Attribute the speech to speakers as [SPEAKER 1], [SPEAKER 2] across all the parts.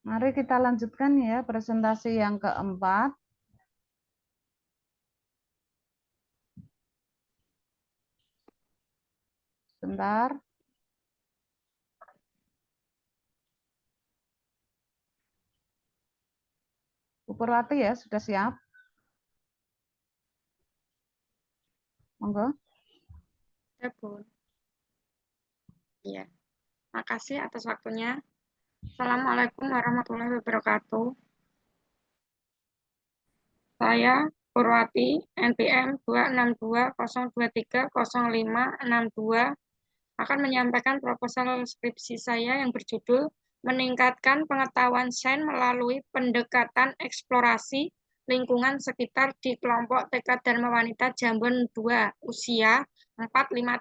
[SPEAKER 1] Mari kita lanjutkan ya presentasi yang keempat. Sebentar. Bu Purwati ya, sudah siap? Monggo.
[SPEAKER 2] Ya, Bun. Iya. Makasih atas waktunya. Assalamualaikum warahmatullahi wabarakatuh. Saya Purwati, NPM 26202300562 akan menyampaikan proposal skripsi saya yang berjudul Meningkatkan Pengetahuan Sains Melalui Pendekatan Eksplorasi Lingkungan Sekitar di Kelompok TK Dharma Wanita Jambon 2, usia 4-5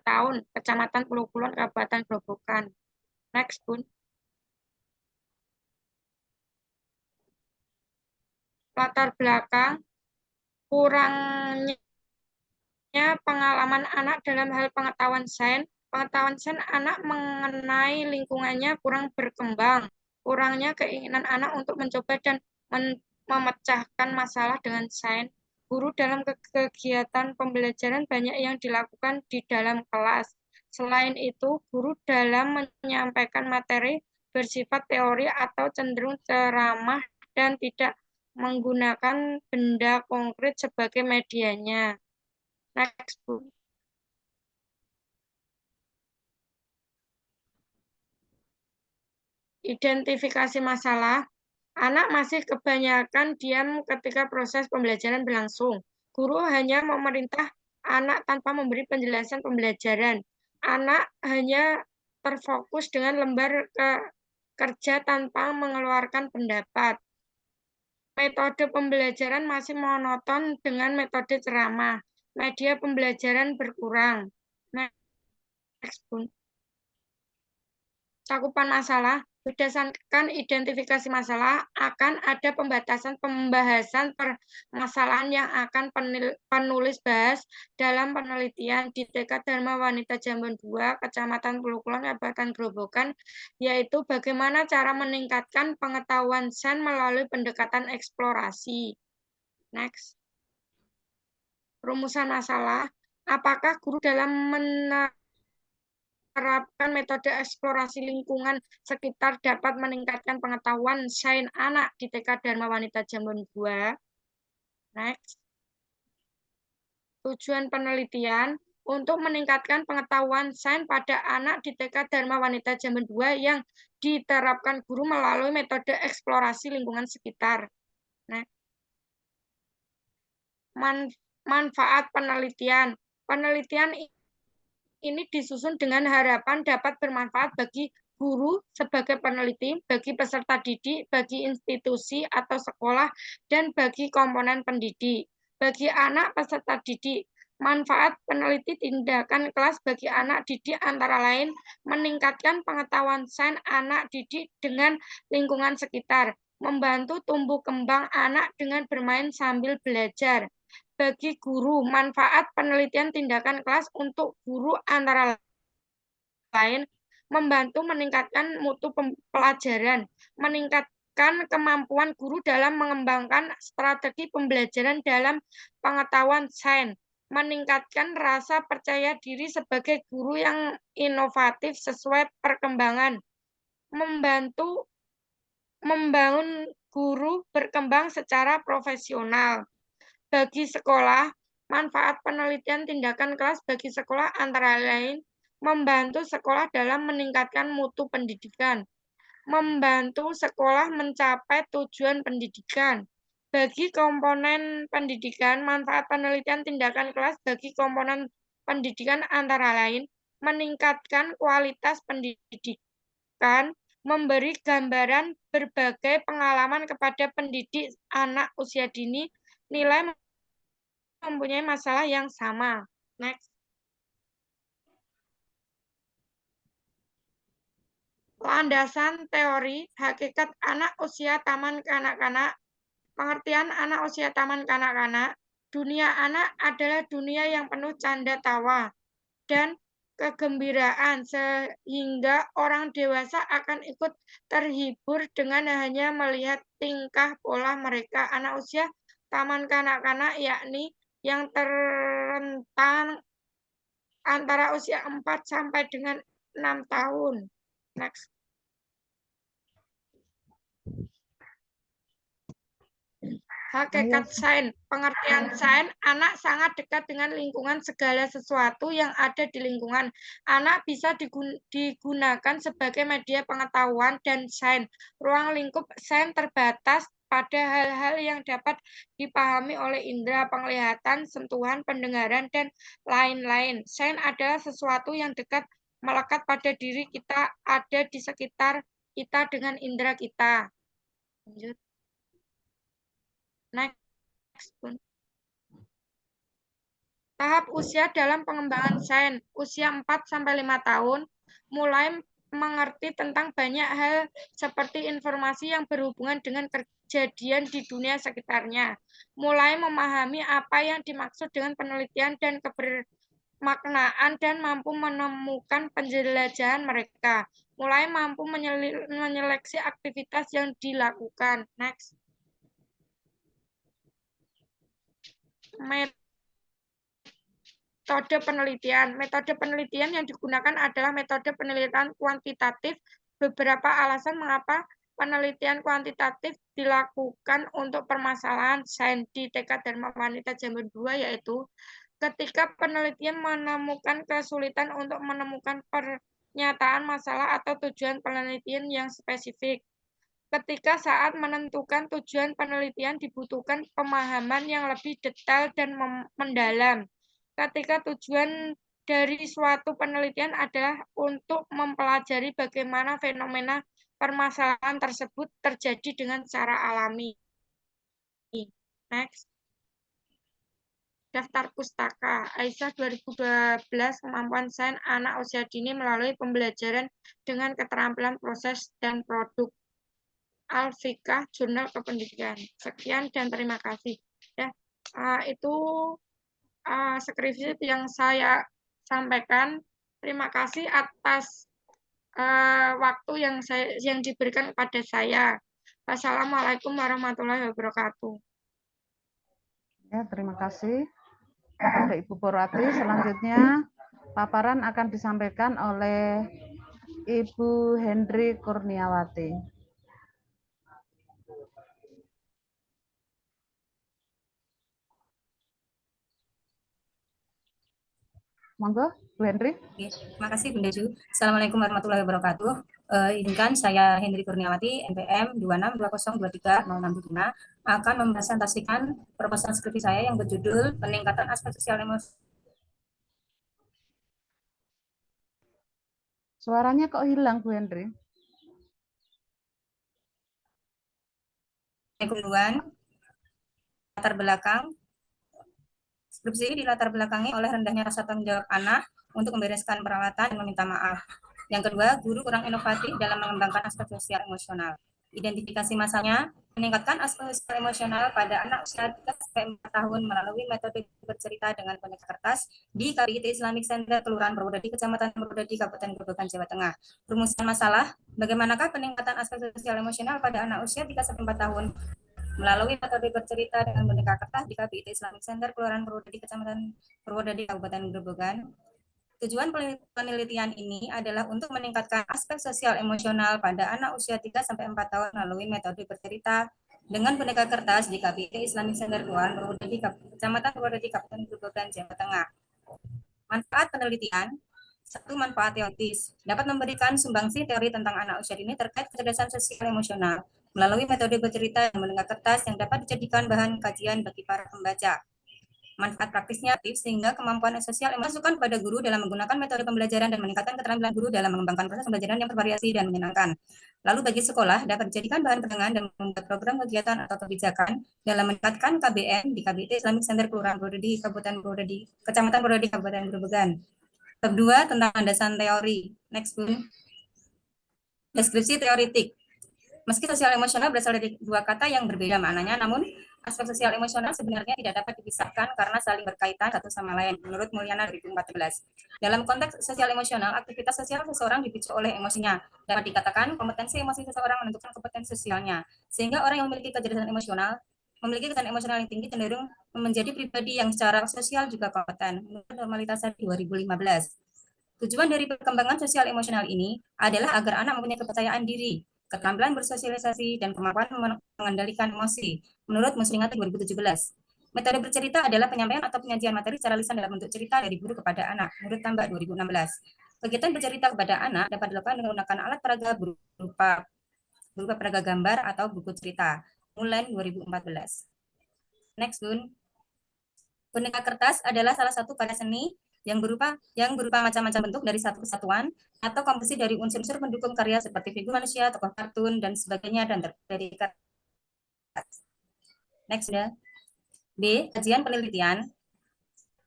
[SPEAKER 2] tahun, Kecamatan Pulau Kulon, Kabupaten Grobogan. Next, Bun. Latar belakang, kurangnya pengalaman anak dalam hal pengetahuan sains. Pengetahuan sains anak mengenai lingkungannya kurang berkembang. Kurangnya keinginan anak untuk mencoba dan memecahkan masalah dengan sains. Guru dalam kegiatan pembelajaran banyak yang dilakukan di dalam kelas. Selain itu, guru dalam menyampaikan materi bersifat teori atau cenderung ceramah dan tidak menggunakan benda konkret sebagai medianya. Next, Bu. Identifikasi masalah. Anak masih kebanyakan diam ketika proses pembelajaran berlangsung. Guru hanya memerintah anak tanpa memberi penjelasan pembelajaran. Anak hanya terfokus dengan lembar kerja tanpa mengeluarkan pendapat. Metode pembelajaran masih monoton dengan metode ceramah. Media pembelajaran berkurang. Next, Bu. Cakupan masalah, berdasarkan identifikasi masalah, akan ada pembahasan permasalahan yang akan penulis bahas dalam penelitian di TK Dharma Wanita Jambon 2, Kecamatan Pulau Kulon, Kabupaten Grobogan, yaitu bagaimana cara meningkatkan pengetahuan sains melalui pendekatan eksplorasi. Next. Rumusan masalah, apakah guru dalam menerapkan metode eksplorasi lingkungan sekitar dapat meningkatkan pengetahuan sains anak di TK Dharma Wanita Jambon 2. Next. Tujuan penelitian untuk meningkatkan pengetahuan sains pada anak di TK Dharma Wanita Jambon 2 yang diterapkan guru melalui metode eksplorasi lingkungan sekitar. Next. Manfaat penelitian. Penelitian ini disusun dengan harapan dapat bermanfaat bagi guru sebagai peneliti, bagi peserta didik, bagi institusi atau sekolah, dan bagi komponen pendidik. Bagi anak peserta didik, manfaat peneliti tindakan kelas bagi anak didik antara lain meningkatkan pengetahuan sains anak didik dengan lingkungan sekitar, membantu tumbuh kembang anak dengan bermain sambil belajar. Bagi guru, manfaat penelitian tindakan kelas untuk guru antara lain membantu meningkatkan mutu pelajaran, meningkatkan kemampuan guru dalam mengembangkan strategi pembelajaran dalam pengetahuan sains, meningkatkan rasa percaya diri sebagai guru yang inovatif sesuai perkembangan, membantu membangun guru berkembang secara profesional. Bagi sekolah, manfaat penelitian tindakan kelas bagi sekolah antara lain membantu sekolah dalam meningkatkan mutu pendidikan, membantu sekolah mencapai tujuan pendidikan. Bagi komponen pendidikan, manfaat penelitian tindakan kelas bagi komponen pendidikan antara lain meningkatkan kualitas pendidikan, memberi gambaran berbagai pengalaman kepada pendidik anak usia dini, nilai mempunyai masalah yang sama. Next. Landasan teori hakikat anak usia taman kanak-kanak. Pengertian anak usia taman kanak-kanak. Dunia anak adalah dunia yang penuh canda tawa dan kegembiraan, sehingga orang dewasa akan ikut terhibur dengan hanya melihat tingkah pola mereka. Anak usia taman kanak-kanak yakni yang terrentang antara usia 4 sampai dengan 6 tahun. Next. Hakikat sains, pengertian sains, anak sangat dekat dengan lingkungan, segala sesuatu yang ada di lingkungan. Anak bisa digunakan sebagai media pengetahuan dan sains. Ruang lingkup sains terbatas pada hal-hal yang dapat dipahami oleh indera penglihatan, sentuhan, pendengaran, dan lain-lain. Sains adalah sesuatu yang dekat melekat pada diri kita, ada di sekitar kita dengan indera kita. Lanjut. Next. Tahap usia dalam pengembangan sains, usia 4-5 tahun, mulai mengerti tentang banyak hal seperti informasi yang berhubungan dengan kejadian di dunia sekitarnya, mulai memahami apa yang dimaksud dengan penelitian dan kebermaknaan dan mampu menemukan penjelajahan mereka, mulai mampu menyeleksi aktivitas yang dilakukan. Next. Metode penelitian. Metode penelitian yang digunakan adalah metode penelitian kuantitatif. Beberapa alasan mengapa penelitian kuantitatif dilakukan untuk permasalahan sains di TK Dharma Wanita Jamban 2, yaitu ketika penelitian menemukan kesulitan untuk menemukan pernyataan masalah atau tujuan penelitian yang spesifik. Ketika saat menentukan tujuan penelitian dibutuhkan pemahaman yang lebih detail dan mendalam. Ketika tujuan dari suatu penelitian adalah untuk mempelajari bagaimana fenomena permasalahan tersebut terjadi dengan secara alami. Next. Daftar pustaka. Aisyah 2012, kemampuan sains anak usia dini melalui pembelajaran dengan keterampilan proses dan produk. Al-Fiqh, Jurnal Kependidikan. Sekian dan terima kasih. Ya, itu skripsi yang saya sampaikan. Terima kasih atas waktu yang diberikan kepada saya. Wassalamualaikum warahmatullahi wabarakatuh.
[SPEAKER 1] Ya, terima kasih kepada Ibu Porwati. Selanjutnya paparan akan disampaikan oleh Ibu Hendri Kurniawati. Monggo, Bu Hendri.
[SPEAKER 3] Terima kasih Bunda Ju. Assalamualaikum warahmatullahi wabarakatuh. Izinkan saya Hendri Kurniawati, NPM 2620230675, akan mempresentasikan proposal skripsi saya yang berjudul Peningkatan Aspek Sosial Emosional.
[SPEAKER 1] Suaranya kok hilang, Bu Hendri?
[SPEAKER 3] Latar belakang. Skripsi ini dilatar belakangi oleh rendahnya rasa tanggung jawab anak untuk membereskan peralatan dan meminta maaf. Yang kedua, guru kurang inovatif dalam mengembangkan aspek sosial emosional. Identifikasi masanya, meningkatkan aspek sosial emosional pada anak usia 3-4 tahun melalui metode bercerita dengan boneka kertas di KBIT Islamic Center, Kelurahan Purwodadi, Kecamatan Purwodadi, Kabupaten Grobogan, Jawa Tengah. Rumusan masalah, bagaimanakah peningkatan aspek sosial emosional pada anak usia 3-4 tahun melalui metode bercerita dengan boneka kertas di KBIT Islamic Center, Kelurahan Purwodadi, Kecamatan Purwodadi, Kabupaten Grobogan. Tujuan penelitian ini adalah untuk meningkatkan aspek sosial emosional pada anak usia 3-4 tahun melalui metode bercerita dengan boneka kertas di KBIT Islamic Center, Kelurahan Purwodadi, Kecamatan Purwodadi, Kabupaten Grobogan, Jawa Tengah. Manfaat penelitian. 1. Manfaat teoritis. Dapat memberikan sumbangsi teori tentang anak usia dini terkait kecerdasan sosial emosional melalui metode bercerita dan boneka kertas yang dapat dijadikan bahan kajian bagi para pembaca. Manfaat praktisnya aktif sehingga kemampuan sosial masukkan pada guru dalam menggunakan metode pembelajaran dan meningkatkan keterampilan guru dalam mengembangkan proses pembelajaran yang bervariasi dan menyenangkan. Lalu bagi sekolah dapat dijadikan bahan pegangan dan membuat program kegiatan atau kebijakan dalam meningkatkan KBM di KBIT Islamic Center, Kelurahan Purwodadi, Kabupaten Purwodadi, Kecamatan Purwodadi, Kabupaten Grobogan. Bab 2 tentang landasan teori. Next, Bu. Deskripsi teoritik. Meski sosial emosional berasal dari dua kata yang berbeda maknanya, namun Aspek sosial emosional sebenarnya tidak dapat dipisahkan karena saling berkaitan satu sama lain, menurut Mulyana 2014. Dalam konteks sosial emosional, aktivitas sosial seseorang dipicu oleh emosinya. Dapat dikatakan kompetensi emosi seseorang menentukan kompetensi sosialnya. Sehingga orang yang memiliki kecerdasan emosional, memiliki kecerdasan emosional yang tinggi cenderung menjadi pribadi yang secara sosial juga kompeten, menurut Normalitas 2015. Tujuan dari perkembangan sosial emosional ini adalah agar anak mempunyai kepercayaan diri, keterampilan bersosialisasi, dan kemampuan mengendalikan emosi, menurut Musringat 2017. Metode bercerita adalah penyampaian atau penyajian materi secara lisan dalam bentuk cerita dari guru kepada anak, menurut Tambak 2016. Kegiatan bercerita kepada anak dapat dilakukan dengan menggunakan alat peraga berupa peraga gambar atau buku cerita, mulai 2014. Next, Bun. Boneka kertas adalah salah satu karya seni yang berupa macam-macam bentuk dari satu kesatuan atau komposisi dari unsur-unsur pendukung karya seperti figur manusia, tokoh kartun, dan sebagainya, dan dari kertas. Next, ya. B. Kajian penelitian.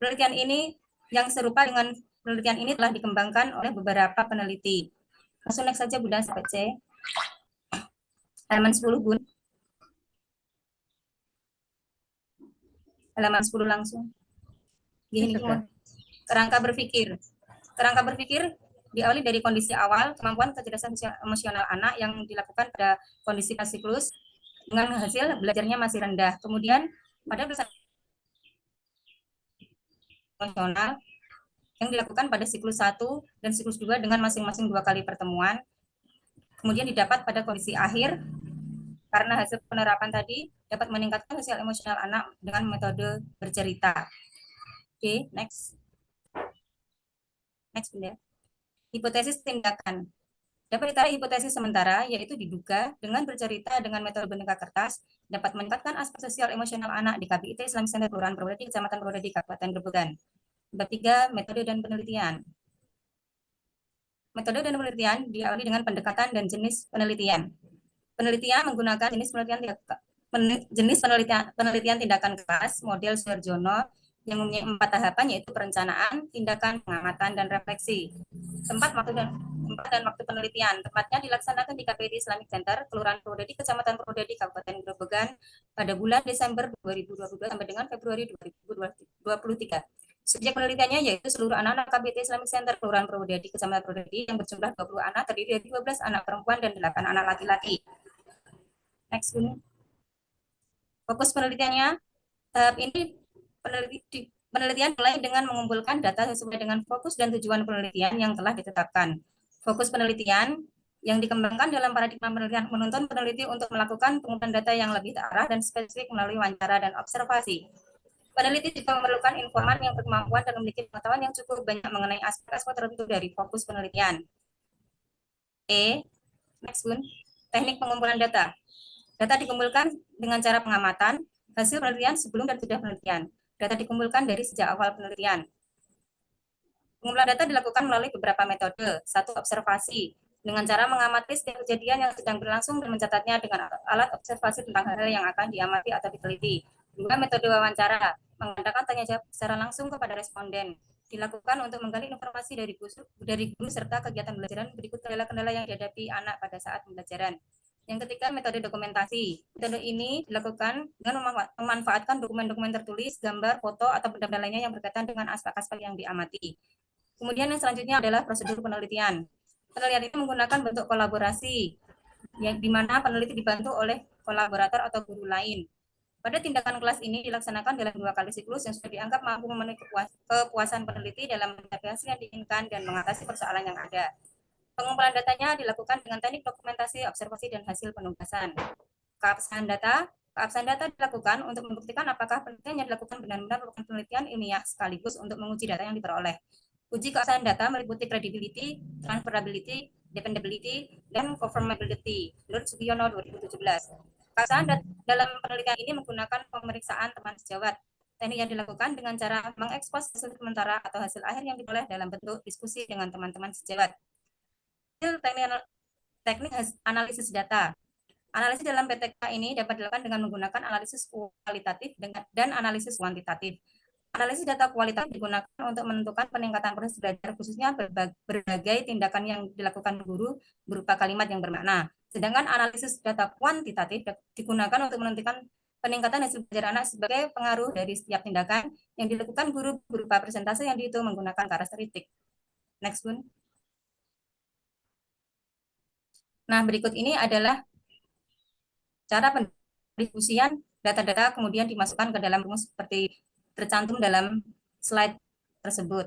[SPEAKER 3] Penelitian ini yang serupa dengan penelitian ini telah dikembangkan oleh beberapa peneliti. Langsung next saja, Bunda, sampai C. Halaman 10, Bun. Halaman 10 langsung. Gini, kerangka berpikir. Kerangka berpikir diawali dari kondisi awal, kemampuan kecerdasan emosional anak yang dilakukan pada kondisi siklus dengan hasil belajarnya masih rendah. Kemudian pada emosional yang dilakukan pada siklus 1 dan siklus 2 dengan masing-masing 2 kali pertemuan. Kemudian didapat pada kondisi akhir karena hasil penerapan tadi dapat meningkatkan sosial emosional anak dengan metode bercerita. Oke, next. Next, Bunda. Hipotesis tindakan. Dapat ditarik hipotesis sementara, yaitu diduga dengan bercerita dengan metode boneka kertas dapat meningkatkan aspek sosial emosional anak di KBIT Islamic Center Kelurahan Purwodadi, Kecamatan Purwodadi, Kabupaten Grobogan. Bab 3, metode dan penelitian. Metode dan penelitian diawali dengan pendekatan dan jenis penelitian. Penelitian menggunakan jenis penelitian tindakan keras model Suharjono yang mempunyai 4 tahapan, yaitu perencanaan, tindakan, pengamatan, dan refleksi. Tempat dan waktu penelitian. Tempatnya dilaksanakan di KPD Islamic Center, Kelurahan Purwodadi, Kecamatan Purwodadi, Kabupaten Grobogan pada bulan Desember 2022 sampai dengan Februari 2023. Subjek penelitiannya yaitu seluruh anak-anak KBT Islamic Center Kelurahan Purwodadi, Kecamatan Purwodadi yang berjumlah 20 anak, terdiri dari 12 anak perempuan dan 8 anak laki-laki. Next, fokus penelitiannya. Tahap ini penelitian mulai dengan mengumpulkan data sesuai dengan fokus dan tujuan penelitian yang telah ditetapkan. Fokus penelitian yang dikembangkan dalam paradigma penelitian menuntun peneliti untuk melakukan pengumpulan data yang lebih terarah dan spesifik melalui wawancara dan observasi. Peneliti juga memerlukan informan yang berkemampuan dan memiliki pengetahuan yang cukup banyak mengenai aspek-aspek tertentu dari fokus penelitian. Next, Bun. Teknik pengumpulan data. Data dikumpulkan dengan cara pengamatan, hasil penelitian sebelum dan sudah penelitian. Data dikumpulkan dari sejak awal penelitian. Pengumpulan data dilakukan melalui beberapa metode. 1. Observasi. Dengan cara mengamati setiap kejadian yang sedang berlangsung dan mencatatnya dengan alat observasi tentang hal-hal yang akan diamati atau diteliti. 2. Metode wawancara. Mengadakan tanya jawab secara langsung kepada responden. Dilakukan untuk menggali informasi dari guru serta kegiatan pembelajaran berikut kendala-kendala yang dihadapi anak pada saat pembelajaran. Yang ketiga, metode dokumentasi. Metode ini dilakukan dengan memanfaatkan dokumen-dokumen tertulis, gambar, foto, atau benda-benda lainnya yang berkaitan dengan aspek-aspek yang diamati. Kemudian yang selanjutnya adalah prosedur penelitian. Penelitian ini menggunakan bentuk kolaborasi, yang dimana peneliti dibantu oleh kolaborator atau guru lain. Pada tindakan kelas ini dilaksanakan dalam 2 kali siklus yang sudah dianggap mampu memenuhi kepuasan peneliti dalam mencapai hasil yang diinginkan dan mengatasi persoalan yang ada. Pengumpulan datanya dilakukan dengan teknik dokumentasi, observasi, dan hasil penugasan. Keabsahan data dilakukan untuk membuktikan apakah penelitian yang dilakukan benar-benar merupakan penelitian ilmiah sekaligus untuk menguji data yang diperoleh. Uji keabsahan data meliputi credibility, transferability, dependability, dan conformability. Menurut Sugiono 2017. Keabsahan dalam penelitian ini menggunakan pemeriksaan teman sejawat. Teknik yang dilakukan dengan cara mengekspos hasil sementara atau hasil akhir yang diperoleh dalam bentuk diskusi dengan teman-teman sejawat. Teknik analisis data. Analisis dalam PTK ini dapat dilakukan dengan menggunakan analisis kualitatif dan analisis kuantitatif. Analisis data kualitatif digunakan untuk menentukan peningkatan proses belajar, khususnya berbagai tindakan yang dilakukan guru berupa kalimat yang bermakna. Sedangkan analisis data kuantitatif digunakan untuk menentukan peningkatan hasil belajar anak sebagai pengaruh dari setiap tindakan yang dilakukan guru berupa presentase yang dihitung menggunakan karakteristik. Next, Bun. Nah, berikut ini adalah cara pendistribusian data-data kemudian dimasukkan ke dalam rumus seperti tercantum dalam slide tersebut.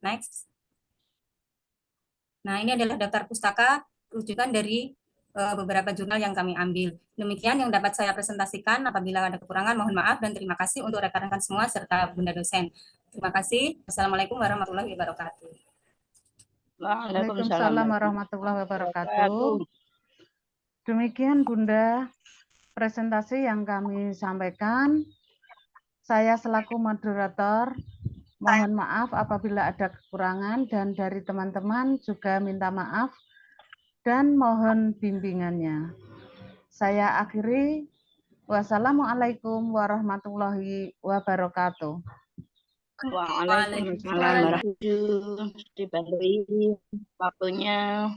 [SPEAKER 3] Next. Nah, ini adalah daftar pustaka rujukan dari beberapa jurnal yang kami ambil. Demikian yang dapat saya presentasikan. Apabila ada kekurangan, mohon maaf dan terima kasih untuk rekan-rekan semua serta Bunda dosen. Terima kasih. Wassalamualaikum warahmatullahi wabarakatuh.
[SPEAKER 1] Waalaikumsalam warahmatullahi wabarakatuh. Demikian Bunda presentasi yang kami sampaikan. Saya selaku moderator mohon maaf apabila ada kekurangan dan dari teman-teman juga minta maaf dan mohon bimbingannya. Saya akhiri. Wassalamualaikum warahmatullahi wabarakatuh.
[SPEAKER 4] Waalaikumsalam warahmatullahi wabarakatuh. Dibantu waktunya.